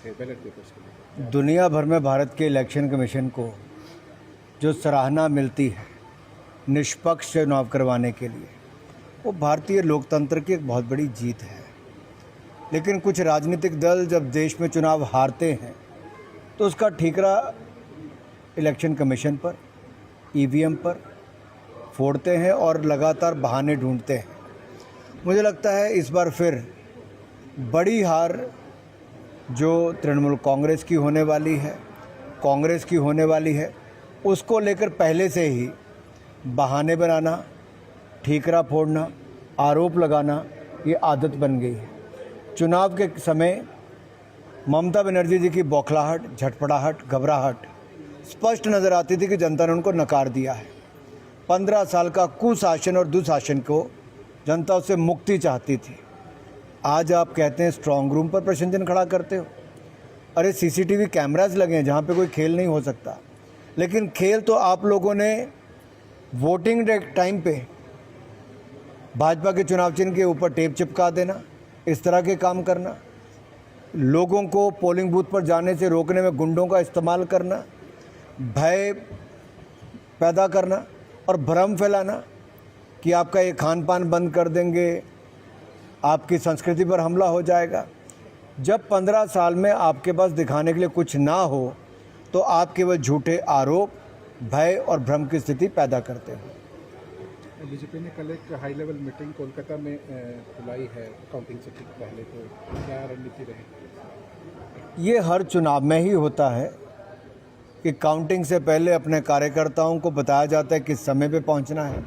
थे ballot papers के लिए? दुनिया भर में भारत के इलेक्शन कमीशन को जो सराहना मिलती है निष्पक्ष चुनाव करवाने के लिए, वो भारतीय लोकतंत्र की एक बहुत बड़ी जीत है। लेकिन कुछ राजनीतिक दल जब देश में चुनाव हारते हैं तो उसका ठीकरा इलेक्शन कमीशन पर, ईवीएम पर फोड़ते हैं और लगातार बहाने ढूंढते हैं। मुझे लगता है इस बार फिर बड़ी हार जो तृणमूल कांग्रेस की होने वाली है, कांग्रेस की होने वाली है, उसको लेकर पहले से ही बहाने बनाना, ठीकरा फोड़ना, आरोप लगाना, ये आदत बन गई है। चुनाव के समय ममता बनर्जी जी की बौखलाहट, झटपटाहट, घबराहट स्पष्ट नज़र आती थी कि जनता ने उनको नकार दिया है। 15 साल का कुशासन और दुशासन को जनता उससे मुक्ति चाहती थी। आज आप कहते हैं स्ट्रांग रूम पर प्रश्नचिन्ह खड़ा करते हो। अरे सीसीटीवी कैमरास लगे हैं जहाँ पे कोई खेल नहीं हो सकता। लेकिन खेल तो आप लोगों ने वोटिंग टाइम पे भाजपा के चुनाव चिन्ह के ऊपर टेप चिपका देना, इस तरह के काम करना, लोगों को पोलिंग बूथ पर जाने से रोकने में गुंडों का इस्तेमाल करना, भय पैदा करना और भ्रम फैलाना कि आपका ये खान पान बंद कर देंगे, आपकी संस्कृति पर हमला हो जाएगा। जब 15 साल में आपके पास दिखाने के लिए कुछ ना हो तो आप केवल झूठे आरोप, भय और भ्रम की स्थिति पैदा करते हैं। बीजेपी ने कल एक हाई लेवल मीटिंग कोलकाता में बुलाई है काउंटिंग से ठीक पहले, तो क्या रणनीति रहेगी? ये हर चुनाव में ही होता है कि काउंटिंग से पहले अपने कार्यकर्ताओं को बताया जाता है किस समय पे पहुंचना है,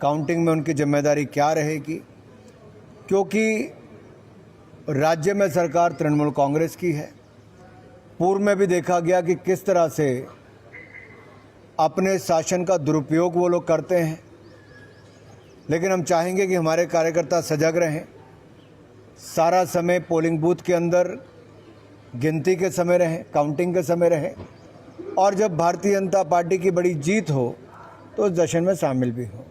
काउंटिंग में उनकी जिम्मेदारी क्या रहेगी। क्योंकि राज्य में सरकार तृणमूल कांग्रेस की है। पूर्व में भी देखा गया कि किस तरह से अपने शासन का दुरुपयोग वो लोग करते हैं। लेकिन हम चाहेंगे कि हमारे कार्यकर्ता सजग रहें, सारा समय पोलिंग बूथ के अंदर गिनती के समय रहें, काउंटिंग के समय रहें, और जब भारतीय जनता पार्टी की बड़ी जीत हो तो उस जश्न में शामिल भी हो।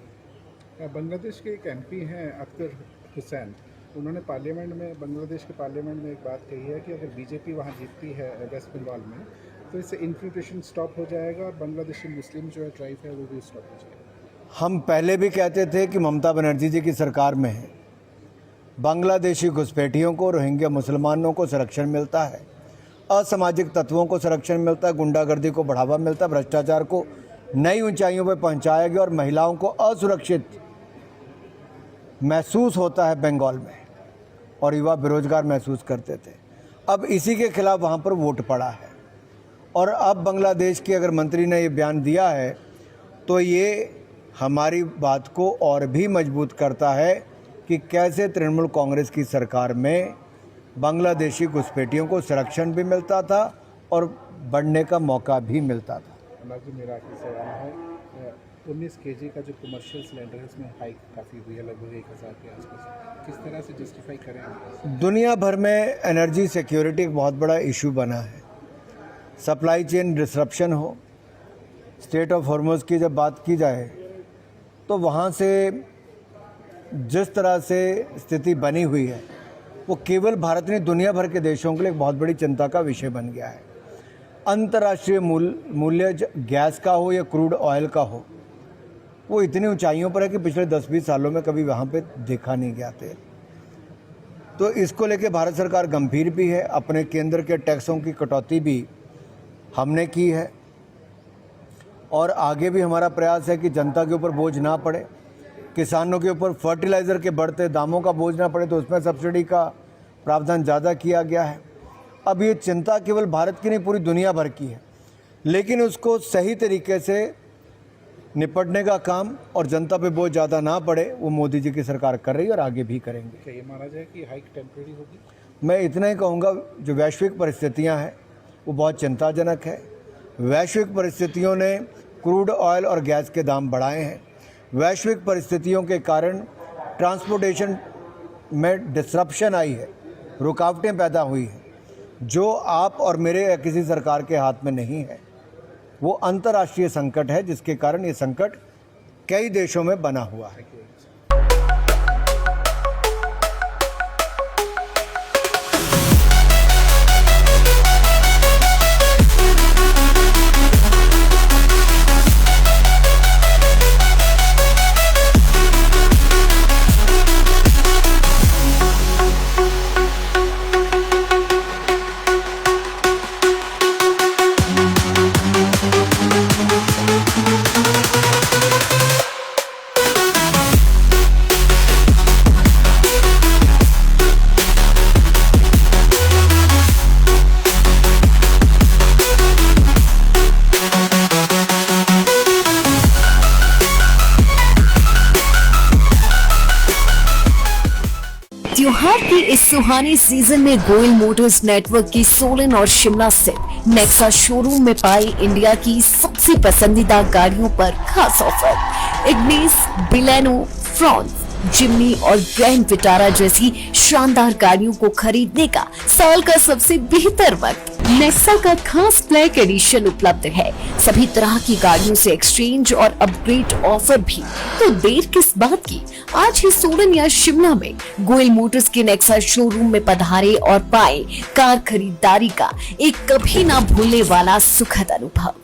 बांग्लादेश के एक एमपी हैं अख्तर हुसैन, उन्होंने पार्लियामेंट में, बांग्लादेश के पार्लियामेंट में एक बात कही है कि अगर बीजेपी वहाँ जीतती है वेस्ट बंगाल में तो इससे इन्फिल्ट्रेशन स्टॉप हो जाएगा और बांग्लादेशी मुस्लिम जो है ड्राइव है वो भी स्टॉप हो जाएगा। हम पहले भी कहते थे कि ममता बनर्जी जी की सरकार में है बांग्लादेशी घुसपैठियों को, रोहिंग्या मुसलमानों को संरक्षण मिलता है, असामाजिक तत्वों को संरक्षण मिलता है, गुंडागर्दी को बढ़ावा मिलता है, भ्रष्टाचार को नई ऊंचाइयों पर पहुंचाया गया और महिलाओं को असुरक्षित महसूस होता है बंगाल में, और युवा बेरोजगार महसूस करते थे। अब इसी के खिलाफ वहाँ पर वोट पड़ा है, और अब बांग्लादेश के अगर मंत्री ने ये बयान दिया है तो ये हमारी बात को और भी मजबूत करता है कि कैसे तृणमूल कांग्रेस की सरकार में बांग्लादेशी घुसपैठियों को संरक्षण भी मिलता था और बढ़ने का मौका भी मिलता था। मेरा आखिरी सवाल है, 19 केजी का जो कमर्शियल सिलेंडर है उसमें हाइक काफ़ी हुई है, लगभग 1000 के आसपास, किस तरह से जस्टिफाई करें? दुनिया भर में एनर्जी सिक्योरिटी एक बहुत बड़ा इशू बना है। सप्लाई चेन डिसरप्शन हो, स्टेट ऑफ हॉर्मुज़ की जब बात की जाए तो वहाँ से जिस तरह से स्थिति बनी हुई है वो केवल भारत नहीं, दुनिया भर के देशों के लिए एक बहुत बड़ी चिंता का विषय बन गया है। अंतर्राष्ट्रीय मूल्य गैस का हो या क्रूड ऑयल का हो, वो इतनी ऊंचाइयों पर है कि पिछले 10-20 सालों में कभी वहाँ पे देखा नहीं गया थे। तो इसको लेके भारत सरकार गंभीर भी है। अपने केंद्र के टैक्सों की कटौती भी हमने की है, और आगे भी हमारा प्रयास है कि जनता के ऊपर बोझ ना पड़े, किसानों के ऊपर फर्टिलाइज़र के बढ़ते दामों का बोझ ना पड़े, तो उसमें सब्सिडी का प्रावधान ज़्यादा किया गया है। अब ये चिंता केवल भारत की नहीं, पूरी दुनिया भर की है, लेकिन उसको सही तरीके से निपटने का काम और जनता पे बोझ ज़्यादा ना पड़े वो मोदी जी की सरकार कर रही है और आगे भी करेंगे। क्या ये माना जाए कि हाइक टेम्परेरी होगी? मैं इतना ही कहूँगा, जो वैश्विक परिस्थितियाँ हैं वो बहुत चिंताजनक है। वैश्विक परिस्थितियों ने क्रूड ऑयल और गैस के दाम बढ़ाए हैं। वैश्विक परिस्थितियों के कारण ट्रांसपोर्टेशन में डिसरप्शन आई है, रुकावटें पैदा हुई हैं, जो आप और मेरे या किसी सरकार के हाथ में नहीं है। वो अंतर्राष्ट्रीय संकट है जिसके कारण ये संकट कई देशों में बना हुआ है। सुहाने सीजन में गोयल मोटर्स नेटवर्क की सोलन और शिमला स्थित नेक्सा शोरूम में पाई इंडिया की सबसे पसंदीदा गाड़ियों पर खास ऑफर। इग्निस, बिलेनो, फ्रॉन्स, जिम्नी और ग्रैंड विटारा जैसी शानदार गाड़ियों को खरीदने का साल का सबसे बेहतर वक्त। नेक्सा का खास ब्लैक एडिशन उपलब्ध है। सभी तरह की गाड़ियों से एक्सचेंज और अपग्रेड ऑफर भी। तो देर किस बात की, आज ही सोलन या शिमला में गोयल मोटर्स के नेक्सा शोरूम में पधारे और पाए कार खरीदारी का एक कभी ना भूलने वाला सुखद अनुभव।